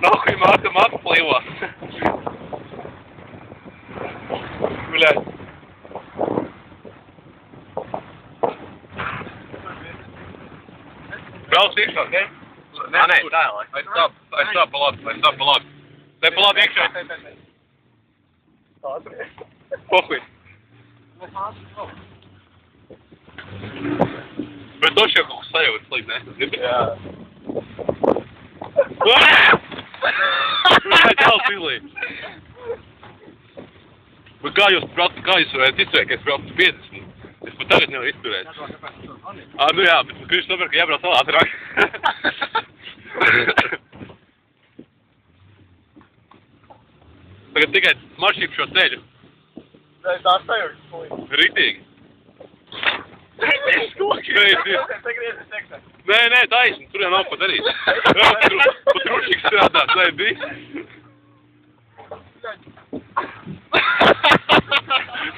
Нахуй мат плыла. Блядь. Brauc iekšā, ne? Nē, tālāk. Aizstāp palāk. Te palāk iekšā. Pohuj. Bet to šeit kaut kas sajūtas līdz, ne? Jā. Tāls izlīd. Bet kā jūs varētu izturēt, ka es braucu 50? Es pat tagad nevaru izturēt. Nu jā, bet Krišs saprot, ka jābrauc vēl ātrāk. Tagad tikai maršību šo ceļu. Tā sajūtas. Ritīgi. Skoki. Nē, taisni, tur jau nav ko darīt. Pat rušiks strādāt, lai bija.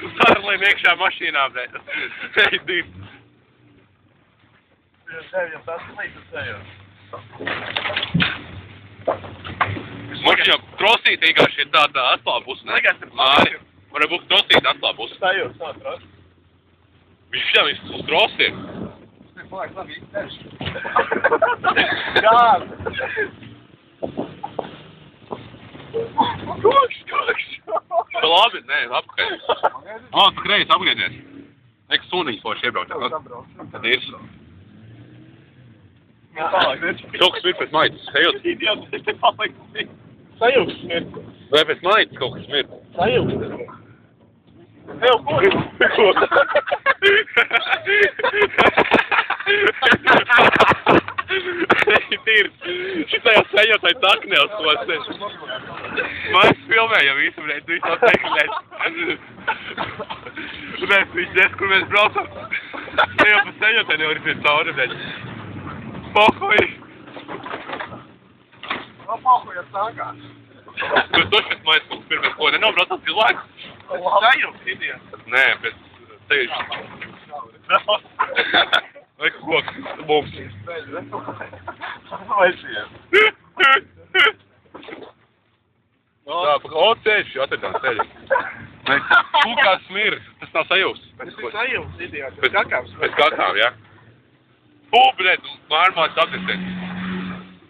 Tu sarlēm iekšā mašīnā, bet. Ej, div. Mašīnā krosīt vienkārši ir tāda atklāpus, ne? Māri, varētu būt krosīt atklāpus. Sajūtas nav krosīt. Viņš uz krosiem. Palāk, labi, izdarš. Jā! Koks! Labi, nē, apakaļ. Tu kreis apgriezies. Eka suniņas forši iebrauc. Tad ir. Kaut kas ir pēc maitas. Ejot. Sajūgs smirt. Vai pēc maitas kaut kas smirt? Sajūgs. Eju, ko? Šitajā sajūtai taknē uz to ceļu. Mēs filmējam visu, reiz visu teknēt. Un viņš nes, kur mēs braucam. Te jau pa sajūtai nevar iziet cauri, bet. Pohuj! Pohuj, ar sākās. Bet to šeit mēs kaut pirmēc ko nenobraucam cilvēku. Sajūgs, idiot. Nē, bet tevi. Vai koks, mums. Aiziet. Tā, ceļš, atvedām ceļu. Kukā smirs, tas nav sajūgs. Tas ir sajūgs, idiot. Pēc kakām, jā. Bļēt, mārmāts apdesies.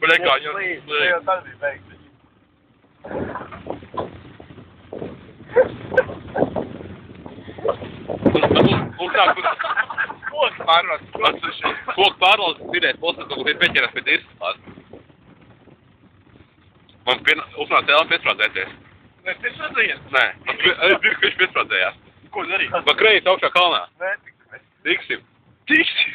Bļēt, kā jau. Tā jau tas bija beigts. Un tā, Koks pārvalds. koku pārvalds vidēs posmas, kaut ir pieķerās pie dirsas. Man uznāca cēlām piesprādzēties. Nē, piesprādzējies? Nē, es dirku, ka viņš piesprādzējās. Ko darīt? Man kreis augšā kalnā. Nē, Tiksim. tiksim.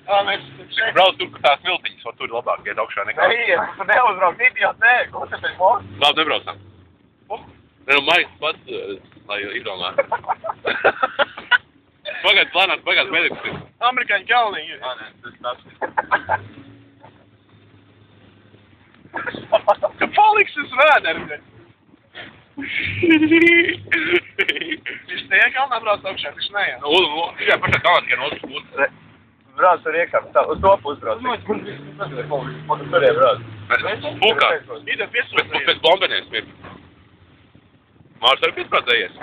Mēs šeit. Brauc tur, ka tās miltiņas, var tur labāk iet augšā nekā. Nē, tu neuzbrauc, idiot, nē. Ko te pēc mūs? Labi, nebraucam. Nē, nu, Maiks pats, lai izdomā. Pagād plānāt, pagād medikus ir. Amerikāņu kalniņi ir. Nē, tas tas. Ka paliks uz vēderi. Viņš tajā kalnā brauc augšā, viņš neiet. Jā, pašā tālāk, ja no otras puses. Brauc ar iekāpu, uz to pusi brauc. Tur ir brauc. Pukā. Ida piesūdzējies. Pēc bombenēs ir. Mārs arī piesprādzējies.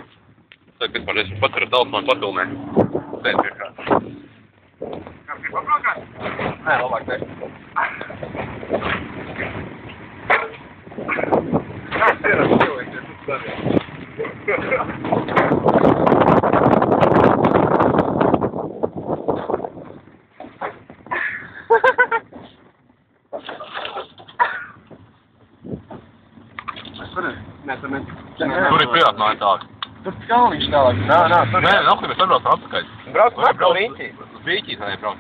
Tad piesprādzējies, viņš pats ar dalsmānu papilnē. Tēt priekšā. Kā grib pabraukāt? Nē, labāk ne. Kāds ir ar cilvēkiem? Tur ir privāti māja tālāk. Tur kalniņš tālāk. Nā, tur. Nē, nākli mēs atbraucam atpakaļ. Brauc uz Rīķī. Uz Rīķī tā nebrauc.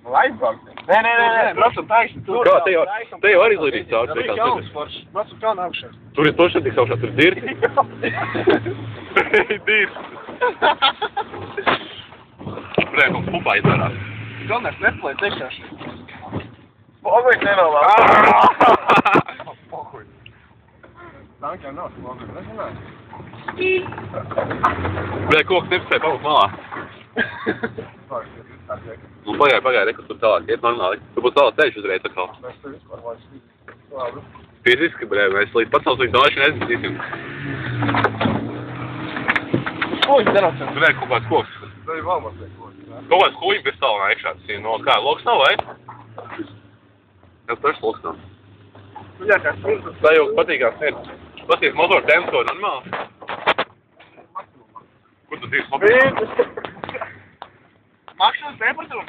Lai brauc. Nē, braucam taisni. Kā, te jau arī izlīdīs caur. Tur ir kalns foršs. Brauc uz kalnu augšā. Tur ir toši tiks augšā, tur ir dirti. Dirti. Prē, kaut pupā izvērās. Galvenais neplēt iekšā šeit. Poguļ nenovā. Poguļ. Tankiem nav poguļ, nezināju. Prē, koks nepasēja pabūt malā. Nu, pagaidi, rekur tur tālāk, iet normāli. Tu būs tālāk ceļš uzreiz atkal. Mēs tur vispār vairs labi. Fiziski, brē, mēs līdz pacels līdz dāši nezināsim. Ko viņš darās? Tu vērk kaut kāds koks. Tā ir vēl mazliet koks. Kaut kāds kuņi kristālā iekšā, tas ir no kā, loks nav, vai? Jā, taču loks nav. Nu jā, kā smirtas. Tā jau patīkās ir. Paties motoru tempo normāli. Kur tu dzīves mobiļi? Maksimums temperatūra?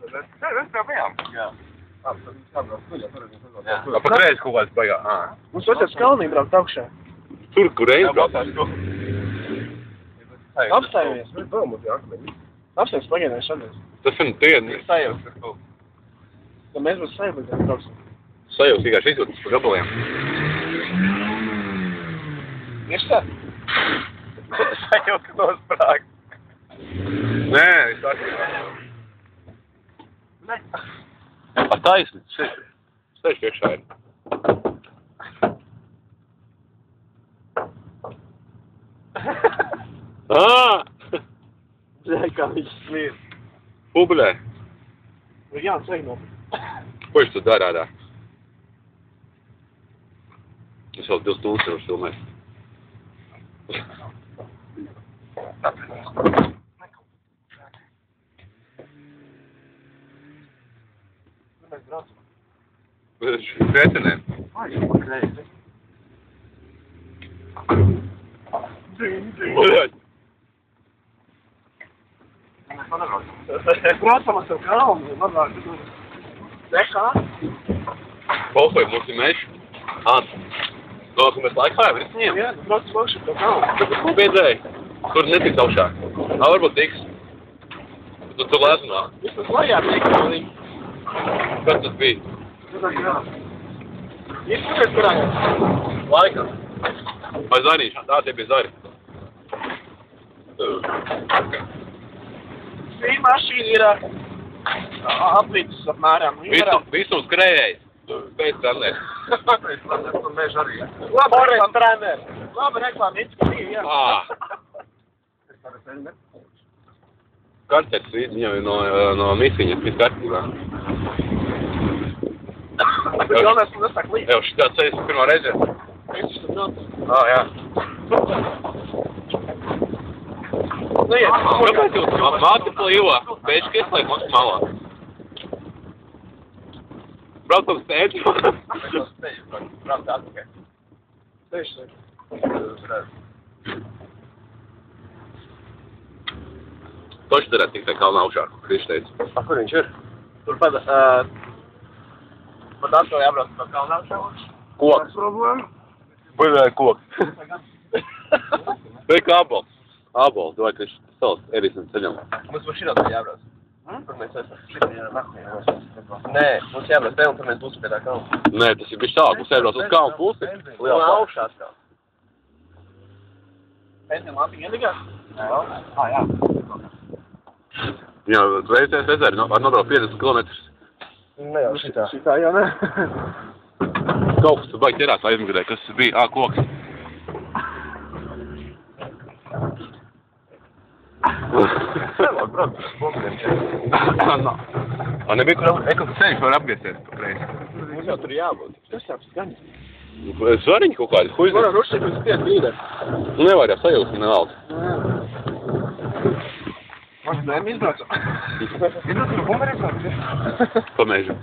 Mēs tev bijām. Jā. Tad viņš jābrauc tuļā, tur arī nezinu. Jā, patreiz kaut kāds baigā. Mums vajadzētu skalnī braukt augšā. Tur, kur reiz brauc. Apstājamies. Mēs vēl mums jāakmeņi. Apstājamies pagaidām šodien. Tas ir dienu. Sajūs, kas kaut. Ja mēs būs sajūs, tad brauksim. Sajūs vienkārši izjūtas pa gabaliem. Iešā? Sajūs, ka tos prāk. Nē, es atceru. Nē. A taisni, steigš iekšā ir. Zē, kā viņš smīr. Publiē. Ir Jānis Eignopi. Ko viņš tu dara ārā? Es vēl 2 stundas jau filmēs. Mēs braucam. Svecinēm. Ai, jau pakreizi. Mēs braucam ar savu kalnu, labāk. Nekā? Pohoj, mums ir meši. Domā, ka mēs laikā jau risņiem? Jā, braucam augšā par kalnu. Ko piedzēji? Tur netiks augšā. Varbūt tiks. Tu tur lēzunā. Vismaz lajā tiks. Kas tas bija? Izskaties, kurā? Laikam. Vai zarīšana? Tā, tie bija zari. Šī mašīna ir aplītis apmēram. Visums krējējs. Pēc trenēs. Pēc trenēs, un mēs arī. Labi reklām trenēs. Labi reklām, izskatīja, jā. Karteks viņam ir no misiņas, viss kārtībā. Bet galvenais, ka nesāk līdz. Jau šitā ceļas pirmā reize. Es tur braucu. Jā. Neiet. Kāpēc jūs māti plīvā? Pēc kieslēk mums malā. Braucam stēģi. Brauc atpakaļ. Stēģi. Toši darēt tik tā kalnā augšā, kur Krišs teica. Kur viņš ir? Tur pat atkal jābrauc pa kalnā augšā. Koks. Problēma? Baigāja koks. Veika ābols. Ābols, domāju, ka viņš savs Edison ceļam. Mums pa šitā jābrauc. Tur mēs esam šitā nakti. Nē, mums jābrauc te un tur mēs būsim pie tā kalna. Nē, tas ir bišķi tālāk, mums jābrauc uz kalnu pusi. Un augšā atkal. Benzina lampiņa iedegās? Jā. Jā, reizēs ezeri, nobrauc 50 km. Ne jau šitā. Šitā jau ne. Kaut kas tu baigi ķerās aizmugurē, kas bija, koks. Nebija, kur ekos ceļš var apgriezties pa kreisi. Mums jau tur jābūt. Kas jau skaņas? Zvariņi kaut kādi, huizi. Varam rušķīt uz 5 brīdē. Nevar jau sajūst, nevalda. Mums dēm izbraucam. Izbraucam, nu bumeri izbraucam. Pa mežu.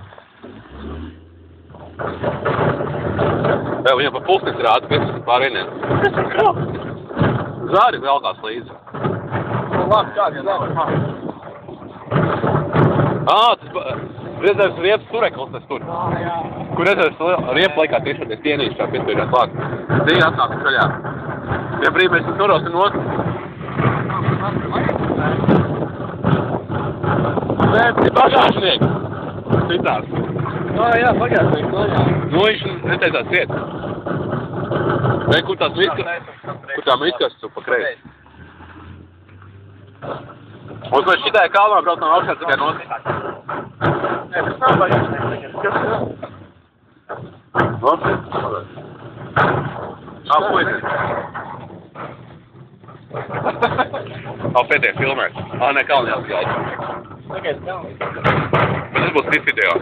Jā, viņam pa pulknes rāda 15 pārēniem. Kas ir kaut? Zāri velkās līdzi. Labi, kāds zāri? Tas redzēs riepas tureklis tas tur. Jā. Kur redzēs riepas laikā tiešoties tienīšā piesturījās lāk. Dīgi atnāk šaļā. Ja brīd mēs norosim nost. Nē, ir bagāžnieks. Citās. Jā, bagāžnieks, jā. Nu, viņš netaisās ciet. Vai kur tās miskas? Kur tā miskas tu pa kreisi? Mums mēs šitai kalnā braucam augšā tikai nost. Nē, tas nav bagāžnieks. Kas ir? Nost? Puisis. Pēdējā filmēt. Nē, kalnā jāsgāja. Vad ska jag spela? Men det är bara sniffigt det.